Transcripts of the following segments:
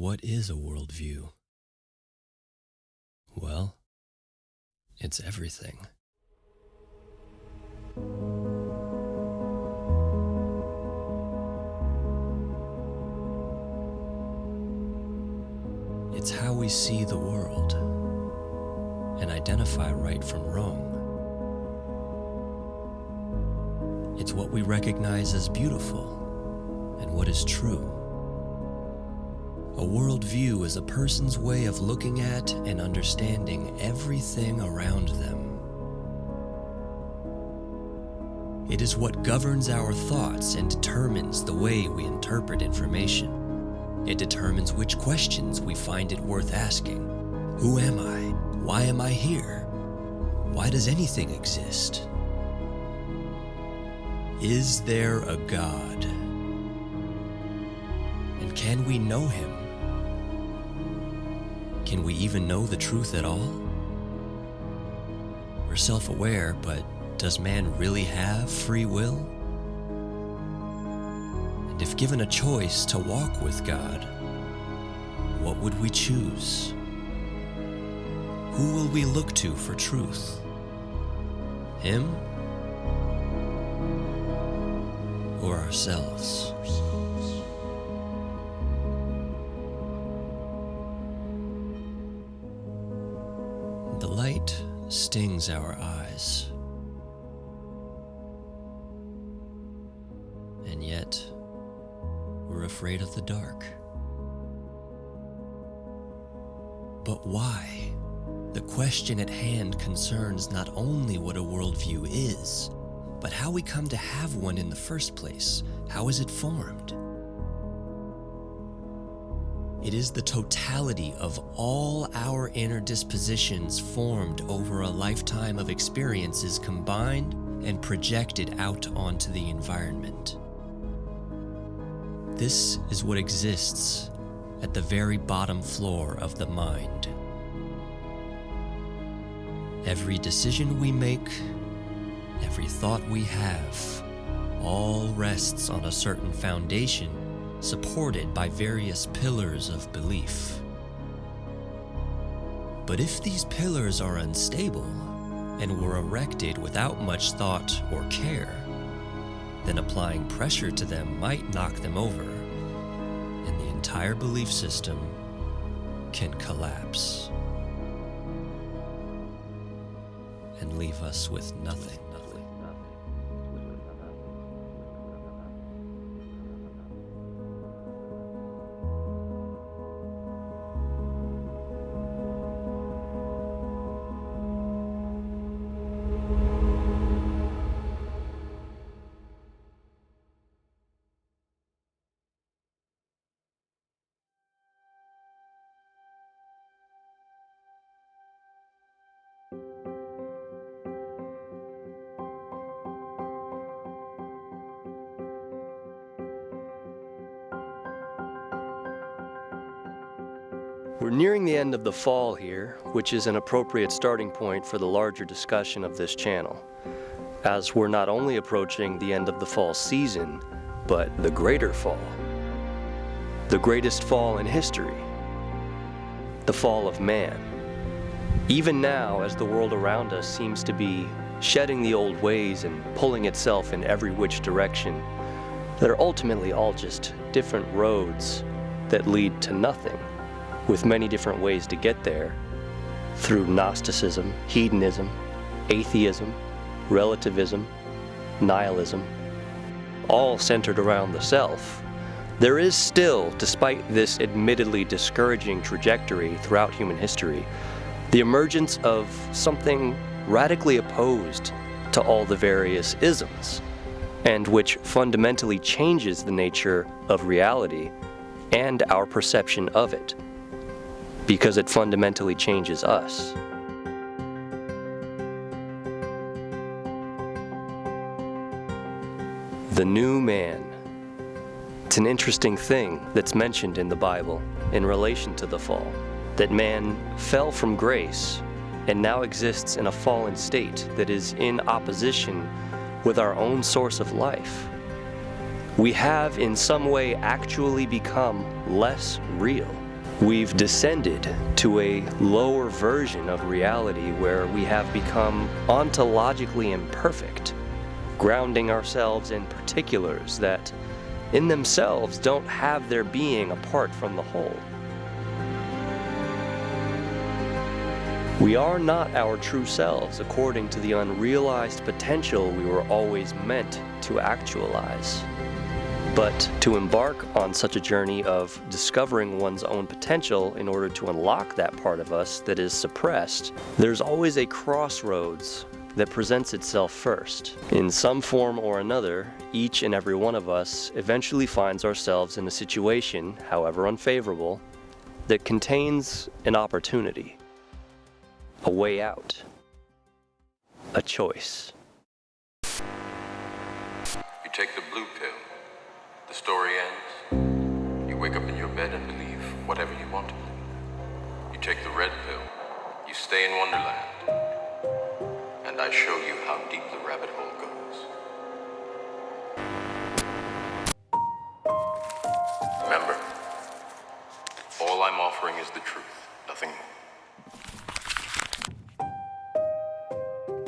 What is a worldview? Well, it's everything. It's how we see the world and identify right from wrong. It's what we recognize as beautiful and what is true. A worldview is a person's way of looking at and understanding everything around them. It is what governs our thoughts and determines the way we interpret information. It determines which questions we find it worth asking. Who am I? Why am I here? Why does anything exist? Is there a God? And can we know him? Can we even know the truth at all? We're self-aware, but does man really have free will? And if given a choice to walk with God, what would we choose? Who will we look to for truth? Him? Or ourselves? The light stings our eyes, and yet we're afraid of the dark. But why? The question at hand concerns not only what a worldview is, but how we come to have one in the first place. How is it formed? It is the totality of all our inner dispositions formed over a lifetime of experiences combined and projected out onto the environment. This is what exists at the very bottom floor of the mind. Every decision we make, every thought we have, all rests on a certain foundation supported by various pillars of belief. But if these pillars are unstable and were erected without much thought or care, then applying pressure to them might knock them over, and the entire belief system can collapse and leave us with nothing. We're nearing the end of the fall here, which is an appropriate starting point for the larger discussion of this channel, as we're not only approaching the end of the fall season, but the greater fall. The greatest fall in history. The fall of man. Even now, as the world around us seems to be shedding the old ways and pulling itself in every which direction, they're ultimately all just different roads that lead to nothing, with many different ways to get there, through Gnosticism, hedonism, atheism, relativism, nihilism, all centered around the self. There is still, despite this admittedly discouraging trajectory throughout human history, the emergence of something radically opposed to all the various isms, and which fundamentally changes the nature of reality and our perception of it, because it fundamentally changes us. The new man. It's an interesting thing that's mentioned in the Bible in relation to the fall, that man fell from grace and now exists in a fallen state that is in opposition with our own source of life. We have in some way actually become less real. We've descended to a lower version of reality where we have become ontologically imperfect, grounding ourselves in particulars that in themselves don't have their being apart from the whole. We are not our true selves according to the unrealized potential we were always meant to actualize. But to embark on such a journey of discovering one's own potential in order to unlock that part of us that is suppressed, there's always a crossroads that presents itself first. In some form or another, each and every one of us eventually finds ourselves in a situation, however unfavorable, that contains an opportunity, a way out, a choice. You take the blue pill. The story ends. You wake up in your bed and believe whatever you want to believe. You take the red pill. You stay in Wonderland. And I show you how deep the rabbit hole goes. Remember, all I'm offering is the truth, nothing more.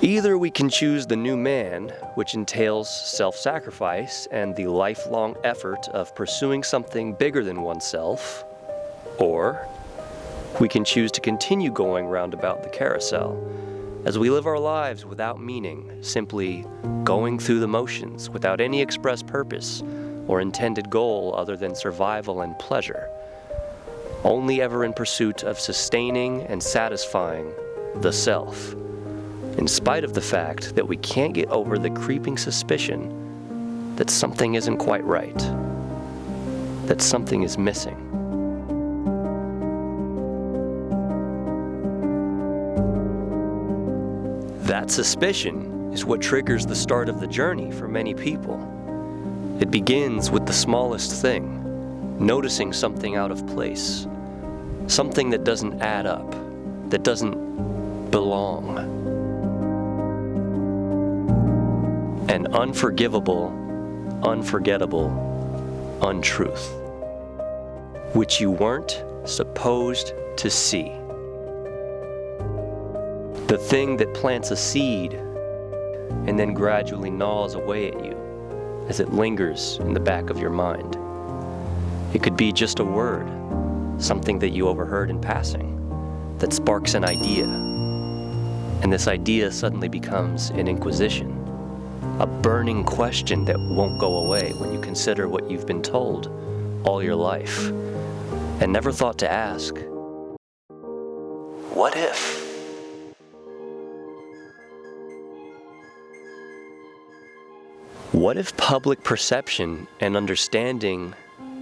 Either we can choose the new man, which entails self-sacrifice and the lifelong effort of pursuing something bigger than oneself, or we can choose to continue going round about the carousel as we live our lives without meaning, simply going through the motions without any express purpose or intended goal other than survival and pleasure, only ever in pursuit of sustaining and satisfying the self, in spite of the fact that we can't get over the creeping suspicion that something isn't quite right, that something is missing. That suspicion is what triggers the start of the journey for many people. It begins with the smallest thing, noticing something out of place, something that doesn't add up, that doesn't belong. An unforgivable, unforgettable untruth, which you weren't supposed to see. The thing that plants a seed and then gradually gnaws away at you as it lingers in the back of your mind. It could be just a word, something that you overheard in passing, that sparks an idea, and this idea suddenly becomes an inquisition. A burning question that won't go away when you consider what you've been told all your life and never thought to ask, what if? What if public perception and understanding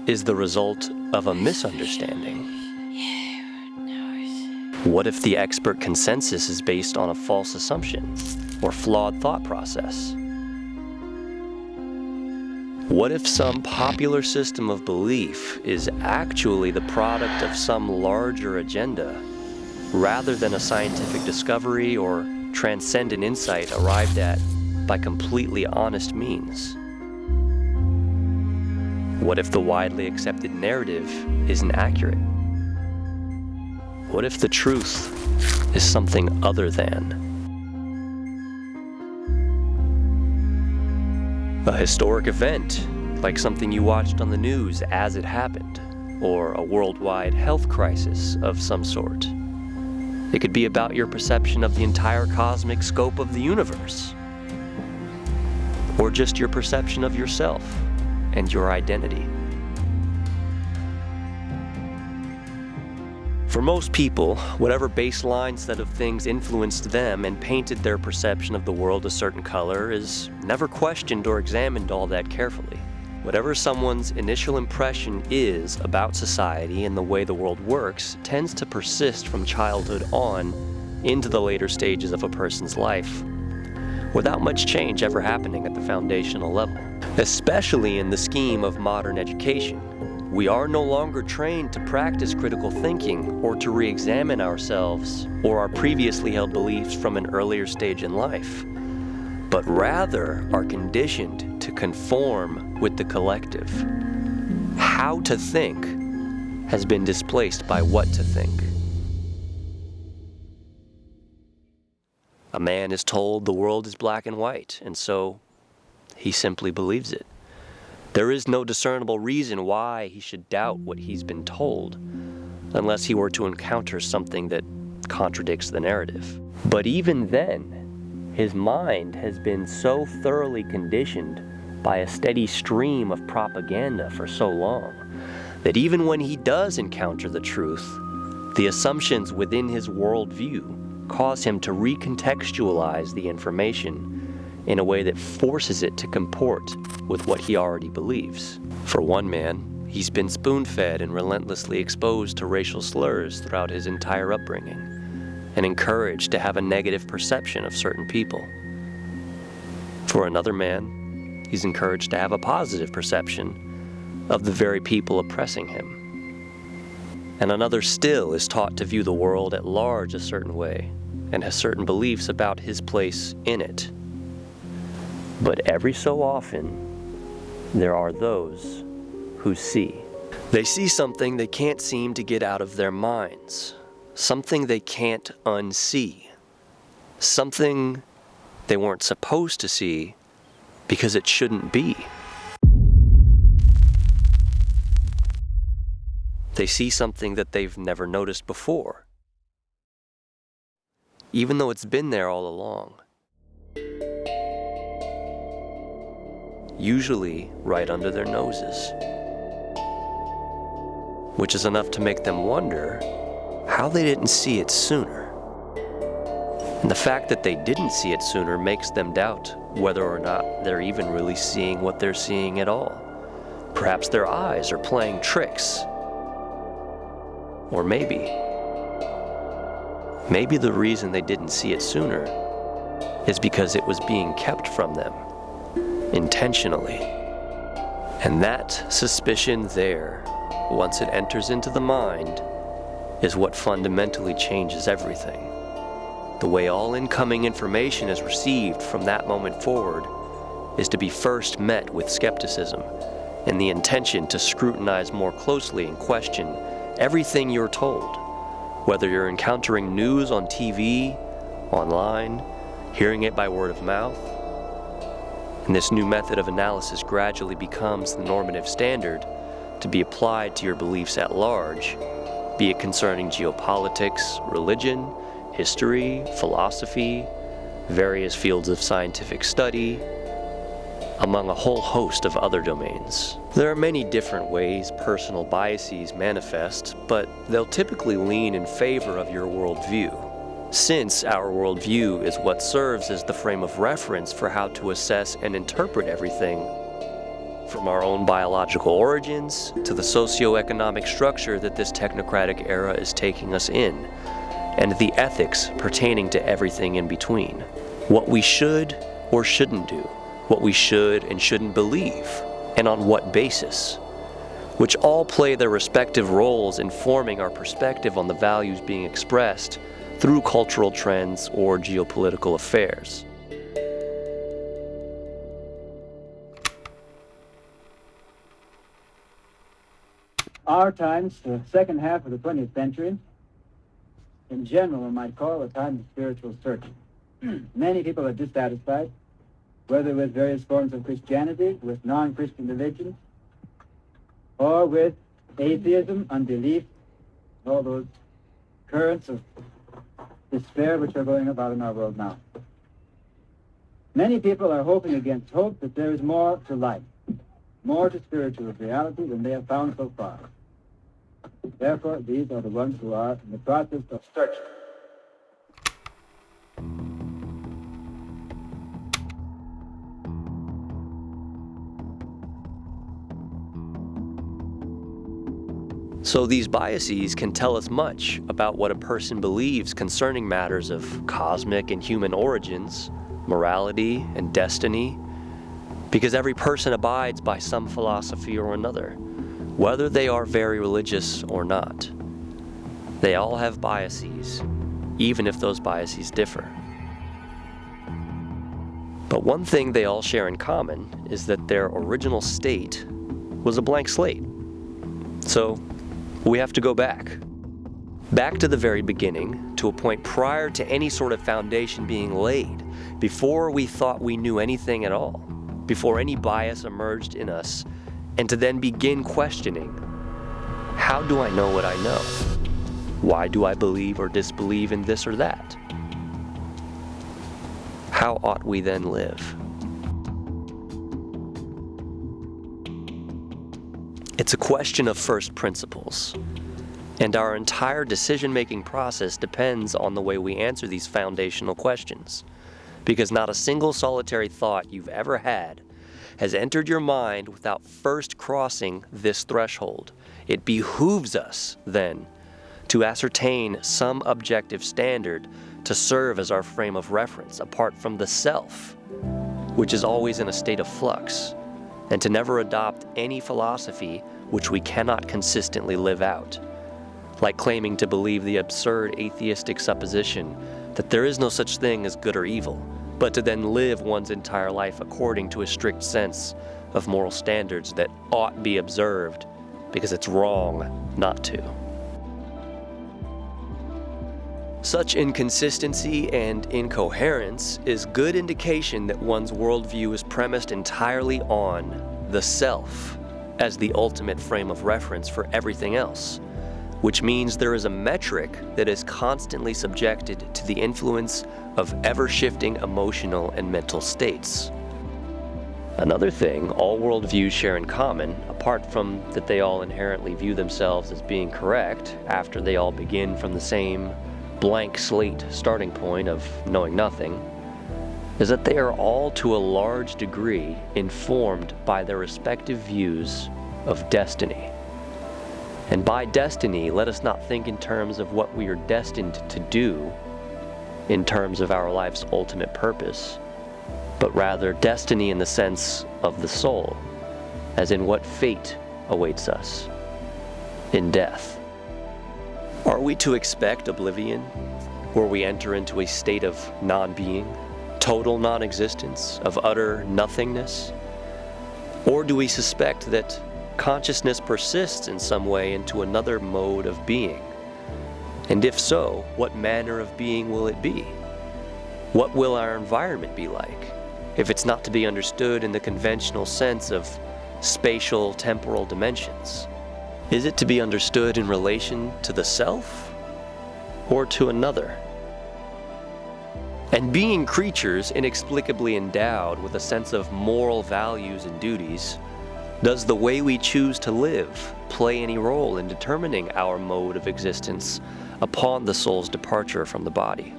is the result of a misunderstanding? What if the expert consensus is based on a false assumption or flawed thought process? What if some popular system of belief is actually the product of some larger agenda, rather than a scientific discovery or transcendent insight arrived at by completely honest means? What if the widely accepted narrative isn't accurate? What if the truth is something other than? A historic event, like something you watched on the news as it happened, or a worldwide health crisis of some sort. It could be about your perception of the entire cosmic scope of the universe, or just your perception of yourself and your identity. For most people, whatever baseline set of things influenced them and painted their perception of the world a certain color is never questioned or examined all that carefully. Whatever someone's initial impression is about society and the way the world works tends to persist from childhood on into the later stages of a person's life, without much change ever happening at the foundational level. Especially in the scheme of modern education, we are no longer trained to practice critical thinking or to re-examine ourselves or our previously held beliefs from an earlier stage in life, but rather are conditioned to conform with the collective. How to think has been displaced by what to think. A man is told the world is black and white, and so he simply believes it. There is no discernible reason why he should doubt what he's been told, unless he were to encounter something that contradicts the narrative. But even then, his mind has been so thoroughly conditioned by a steady stream of propaganda for so long that even when he does encounter the truth, the assumptions within his worldview cause him to recontextualize the information in a way that forces it to comport with what he already believes. For one man, he's been spoon-fed and relentlessly exposed to racial slurs throughout his entire upbringing, and encouraged to have a negative perception of certain people. For another man, he's encouraged to have a positive perception of the very people oppressing him. And another still is taught to view the world at large a certain way, and has certain beliefs about his place in it. But every so often, there are those who see. They see something they can't seem to get out of their minds, something they can't unsee, something they weren't supposed to see because it shouldn't be. They see something that they've never noticed before, even though it's been there all along. Usually right under their noses, which is enough to make them wonder how they didn't see it sooner. And the fact that they didn't see it sooner makes them doubt whether or not they're even really seeing what they're seeing at all. Perhaps their eyes are playing tricks. Or maybe the reason they didn't see it sooner is because it was being kept from them intentionally. And that suspicion there, once it enters into the mind, is what fundamentally changes everything. The way all incoming information is received from that moment forward is to be first met with skepticism and the intention to scrutinize more closely and question everything you're told, whether you're encountering news on TV, online, hearing it by word of mouth. And this new method of analysis gradually becomes the normative standard to be applied to your beliefs at large, be it concerning geopolitics, religion, history, philosophy, various fields of scientific study, among a whole host of other domains. There are many different ways personal biases manifest, but they'll typically lean in favor of your worldview, since our worldview is what serves as the frame of reference for how to assess and interpret everything, from our own biological origins to the socioeconomic structure that this technocratic era is taking us in, and the ethics pertaining to everything in between. What we should or shouldn't do, what we should and shouldn't believe, and on what basis, which all play their respective roles in forming our perspective on the values being expressed through cultural trends or geopolitical affairs. Our times, the second half of the 20th century, in general, one might call a time of spiritual searching. Many people are dissatisfied, whether with various forms of Christianity, with non-Christian religions, or with atheism, unbelief, all those currents of despair which are going about in our world now. Many people are hoping against hope that there is more to life, more to spiritual reality than they have found so far. Therefore, these are the ones who are in the process of searching. So these biases can tell us much about what a person believes concerning matters of cosmic and human origins, morality and destiny, because every person abides by some philosophy or another, whether they are very religious or not. They all have biases, even if those biases differ. But one thing they all share in common is that their original state was a blank slate. So We have to go back to the very beginning, to a point prior to any sort of foundation being laid, before we thought we knew anything at all, before any bias emerged in us, and to then begin questioning, how do I know what I know? Why do I believe or disbelieve in this or that? How ought we then live? It's a question of first principles, and our entire decision-making process depends on the way we answer these foundational questions, because not a single solitary thought you've ever had has entered your mind without first crossing this threshold. It behooves us, then, to ascertain some objective standard to serve as our frame of reference, apart from the self, which is always in a state of flux, and to never adopt any philosophy which we cannot consistently live out, like claiming to believe the absurd atheistic supposition that there is no such thing as good or evil, but to then live one's entire life according to a strict sense of moral standards that ought be observed because it's wrong not to. Such inconsistency and incoherence is good indication that one's worldview is premised entirely on the self as the ultimate frame of reference for everything else, which means there is a metric that is constantly subjected to the influence of ever-shifting emotional and mental states. Another thing all worldviews share in common, apart from that they all inherently view themselves as being correct after they all begin from the same blank slate starting point of knowing nothing, is that they are all to a large degree informed by their respective views of destiny. And by destiny, let us not think in terms of what we are destined to do in terms of our life's ultimate purpose, but rather destiny in the sense of the soul, as in what fate awaits us in death. Are we to expect oblivion, where we enter into a state of non-being, total non-existence, of utter nothingness? Or do we suspect that consciousness persists in some way into another mode of being? And if so, what manner of being will it be? What will our environment be like, if it's not to be understood in the conventional sense of spatial temporal dimensions? Is it to be understood in relation to the self or to another? And being creatures inexplicably endowed with a sense of moral values and duties, does the way we choose to live play any role in determining our mode of existence upon the soul's departure from the body?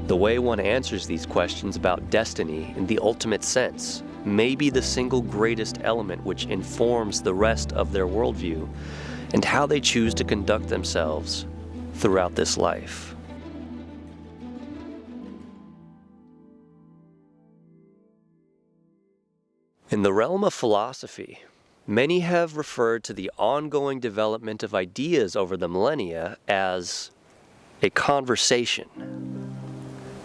The way one answers these questions about destiny in the ultimate sense may be the single greatest element which informs the rest of their worldview and how they choose to conduct themselves throughout this life. In the realm of philosophy, many have referred to the ongoing development of ideas over the millennia as a conversation.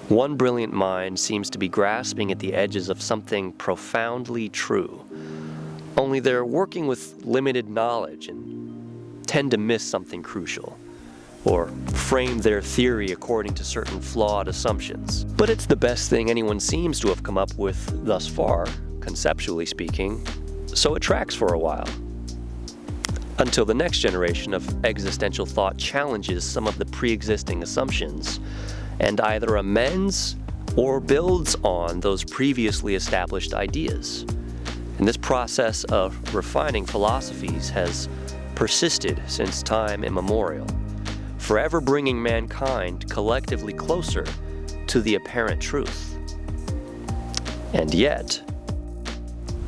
One brilliant mind seems to be grasping at the edges of something profoundly true, only they're working with limited knowledge and tend to miss something crucial, or frame their theory according to certain flawed assumptions. But it's the best thing anyone seems to have come up with thus far, conceptually speaking, so it tracks for a while, until the next generation of existential thought challenges some of the pre-existing assumptions and either amends or builds on those previously established ideas. And this process of refining philosophies has persisted since time immemorial, forever bringing mankind collectively closer to the apparent truth. And yet,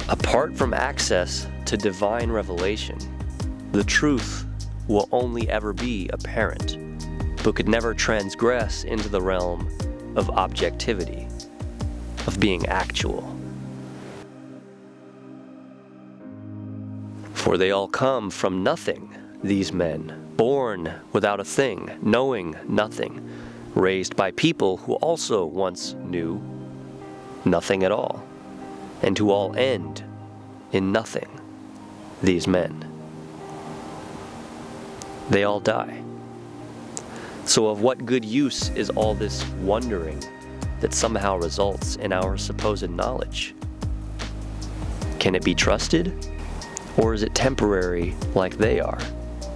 apart from access to divine revelation, the truth will only ever be apparent, but could never transgress into the realm of objectivity, of being actual. For they all come from nothing, these men, born without a thing, knowing nothing, raised by people who also once knew nothing at all, and who all end in nothing, these men. they all die. So of what good use is all this wondering that somehow results in our supposed knowledge? Can it be trusted? Or is it temporary like they are?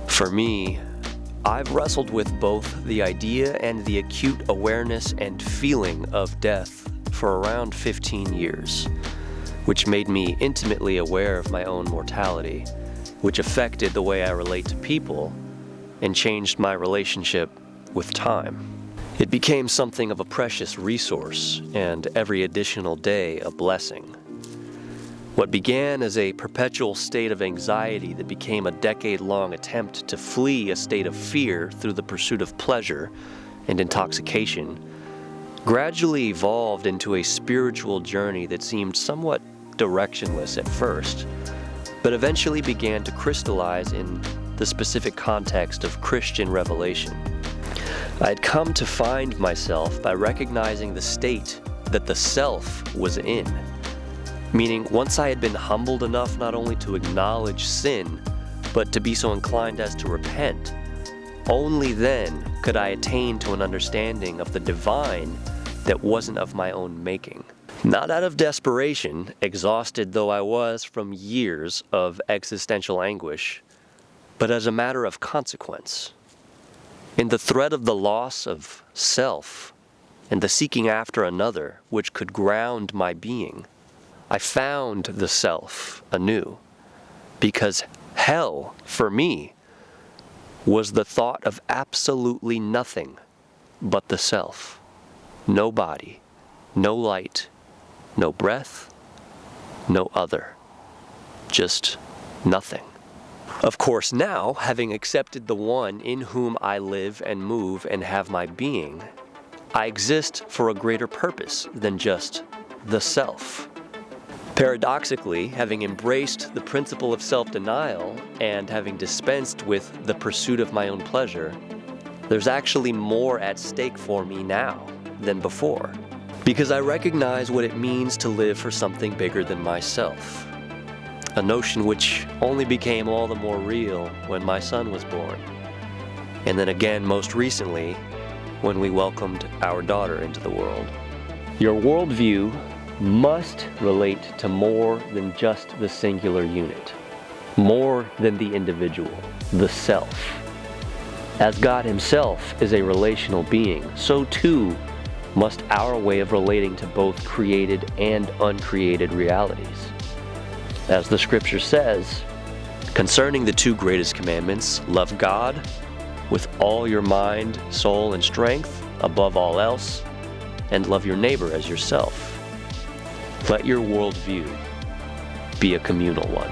For me, I've wrestled with both the idea and the acute awareness and feeling of death for around 15 years, which made me intimately aware of my own mortality, which affected the way I relate to people and changed my relationship with time. It became something of a precious resource, and every additional day a blessing. What began as a perpetual state of anxiety that became a decade-long attempt to flee a state of fear through the pursuit of pleasure and intoxication gradually evolved into a spiritual journey that seemed somewhat directionless at first, but eventually began to crystallize in the specific context of Christian revelation. I had come to find myself by recognizing the state that the self was in. Meaning, once I had been humbled enough not only to acknowledge sin, but to be so inclined as to repent, only then could I attain to an understanding of the divine that wasn't of my own making. Not out of desperation, exhausted though I was from years of existential anguish, but as a matter of consequence. In the threat of the loss of self and the seeking after another which could ground my being, I found the self anew, because hell, for me, was the thought of absolutely nothing but the self. No body, no light, no breath, no other. Just nothing. Of course, now, having accepted the one in whom I live and move and have my being, I exist for a greater purpose than just the self. Paradoxically, having embraced the principle of self-denial and having dispensed with the pursuit of my own pleasure, there's actually more at stake for me now than before, because I recognize what it means to live for something bigger than myself. A notion which only became all the more real when my son was born, and then again most recently when we welcomed our daughter into the world. Your worldview must relate to more than just the singular unit, more than the individual, the self. As God Himself is a relational being, so too must our way of relating to both created and uncreated realities. As the scripture says, concerning the two greatest commandments, love God with all your mind, soul, and strength above all else, and love your neighbor as yourself. Let your worldview be a communal one.